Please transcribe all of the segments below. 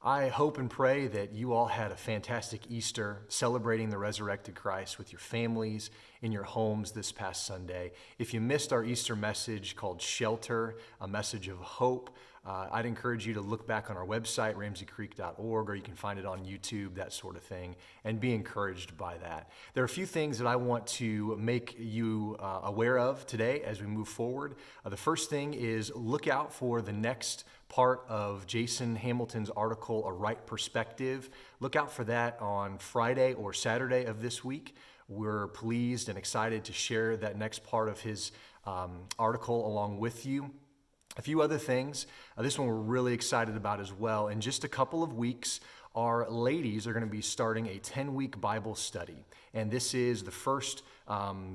I hope and pray that you all had a fantastic Easter celebrating the resurrected Christ with your families in your homes this past Sunday. If you missed our Easter message called Shelter, a message of hope, I'd encourage you to look back on our website, ramseycreek.org, or you can find it on YouTube, that sort of thing, and be encouraged by that. There are a few things that I want to make you aware of today as we move forward. The first thing is look out for the next part of Jason Hamilton's article, A Right Perspective. Look out for that on Friday or Saturday of this week. We're pleased and excited to share that next part of his article along with you. A few other things. This one we're really excited about as well. In just a couple of weeks, our ladies are going to be starting a 10-week Bible study. And this is the first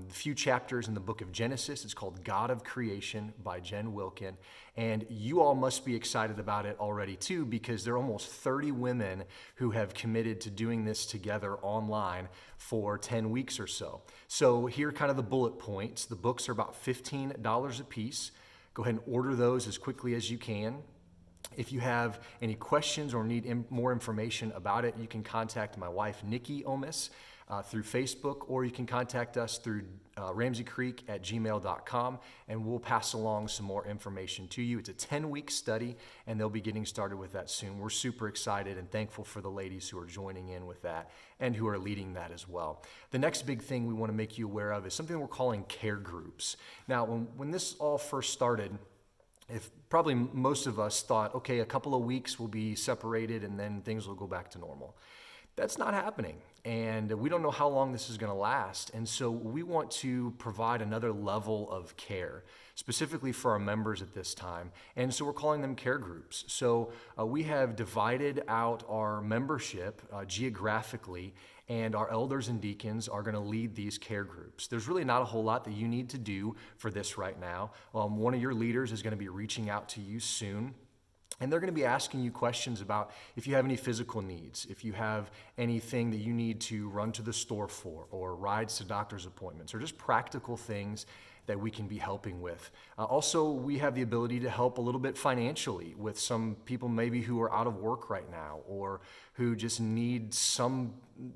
few chapters in the book of Genesis. It's called God of Creation by Jen Wilkin. And you all must be excited about it already too, because there are almost 30 women who have committed to doing this together online for 10 weeks or so. So here are kind of the bullet points. The books are about $15 a piece. Go ahead and order those as quickly as you can. If you have any questions or need more information about it, you can contact my wife, Nikki Omis, through Facebook, or you can contact us through ramseycreek@gmail.com, and we'll pass along some more information to you. It's a 10-week study, and they'll be getting started with that soon. We're super excited and thankful for the ladies who are joining in with that and who are leading that as well. The next big thing we want to make you aware of is something we're calling care groups. Now, when this all first started, if probably most of us thought, okay, a couple of weeks we'll be separated and then things will go back to normal. That's not happening, and we don't know how long this is going to last, and so we want to provide another level of care, specifically for our members at this time, and so we're calling them care groups. So we have divided out our membership geographically, and our elders and deacons are going to lead these care groups. There's really not a whole lot that you need to do for this right now. One of your leaders is going to be reaching out to you soon. And they're going to be asking you questions about if you have any physical needs, if you have anything that you need to run to the store for, or rides to doctor's appointments, or just practical things that we can be helping with. Also, we have the ability to help a little bit financially with some people maybe who are out of work right now, or who just need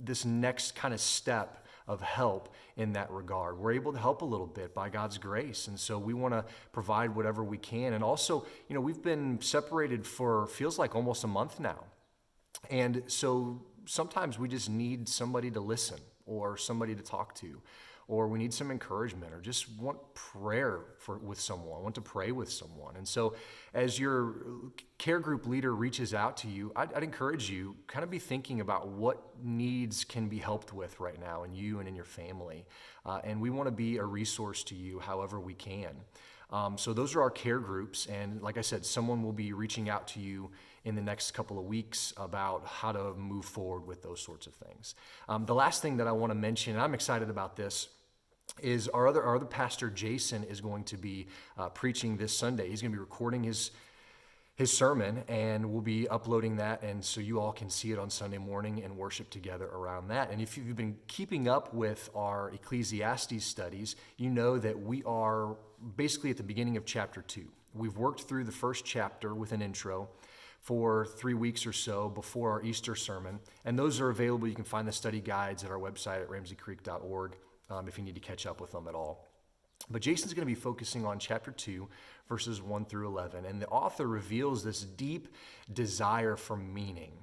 this next kind of step of help in that regard. We're able to help a little bit by God's grace, and so we want to provide whatever we can. And also, we've been separated for feels like almost a month now, and so sometimes we just need somebody to listen, or somebody to talk to, or we need some encouragement, or just want prayer with someone, want to pray with someone. And so as your care group leader reaches out to you, I'd encourage you kind of be thinking about what needs can be helped with right now in you and in your family. And we want to be a resource to you however we can. So those are our care groups, and like I said, someone will be reaching out to you in the next couple of weeks about how to move forward with those sorts of things. The last thing that I want to mention, and I'm excited about this, is our other pastor, Jason, is going to be preaching this Sunday. He's going to be recording his sermon, and we'll be uploading that, and so you all can see it on Sunday morning and worship together around that. And if you've been keeping up with our Ecclesiastes studies, you know that we are basically at the beginning of chapter 2. We've worked through the first chapter with an intro for 3 weeks or so before our Easter sermon, and those are available. You can find the study guides at our website at ramseycreek.org if you need to catch up with them at all. But Jason's going to be focusing on chapter 2, verses 1 through 11, and the author reveals this deep desire for meaning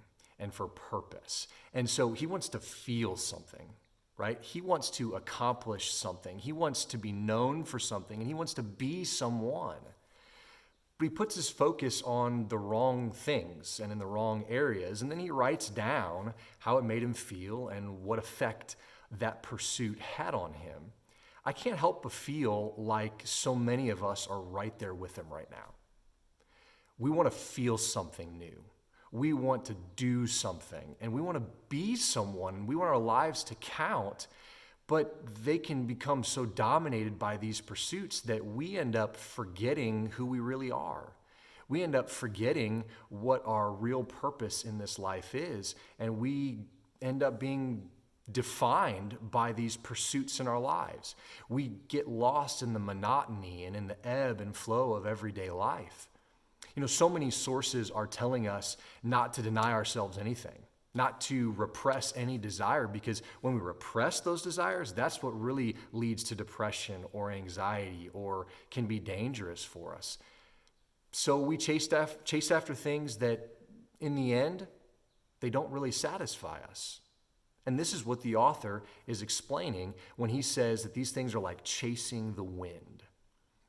and for purpose. And so he wants to feel something, right? He wants to accomplish something. He wants to be known for something, and he wants to be someone. But he puts his focus on the wrong things and in the wrong areas, and then he writes down how it made him feel and what effect that pursuit had on him. I can't help but feel like so many of us are right there with him right now. We want to feel something new. We want to do something, and we want to be someone, and we want our lives to count, but they can become so dominated by these pursuits that we end up forgetting who we really are. We end up forgetting what our real purpose in this life is, and we end up being defined by these pursuits in our lives. We get lost in the monotony and in the ebb and flow of everyday life. So many sources are telling us not to deny ourselves anything, not to repress any desire, because when we repress those desires, that's what really leads to depression or anxiety or can be dangerous for us. So we chase after things that in the end, they don't really satisfy us. And this is what the author is explaining when he says that these things are like chasing the wind.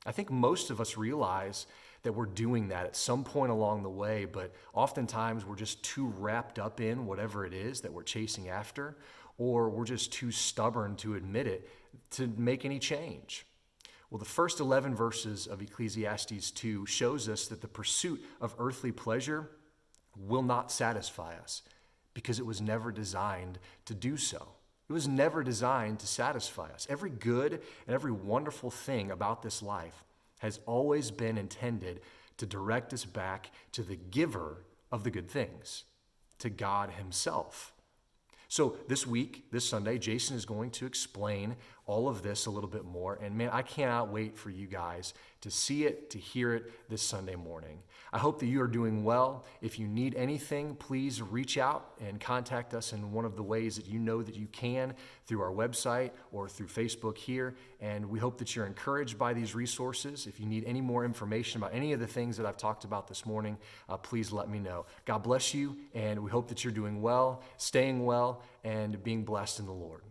I think most of us realize that we're doing that at some point along the way, but oftentimes we're just too wrapped up in whatever it is that we're chasing after, or we're just too stubborn to admit it to make any change. Well, the first 11 verses of Ecclesiastes 2 shows us that the pursuit of earthly pleasure will not satisfy us because it was never designed to do so. It was never designed to satisfy us. Every good and every wonderful thing about this life has always been intended to direct us back to the giver of the good things, to God himself. So this week, this Sunday, Jason is going to explain all of this a little bit more. And man, I cannot wait for you guys to see it, to hear it this Sunday morning. I hope that you are doing well. If you need anything, please reach out and contact us in one of the ways that you know that you can, through our website or through Facebook here. And we hope that you're encouraged by these resources. If you need any more information about any of the things that I've talked about this morning, please let me know. God bless you, and we hope that you're doing well, staying well, and being blessed in the Lord.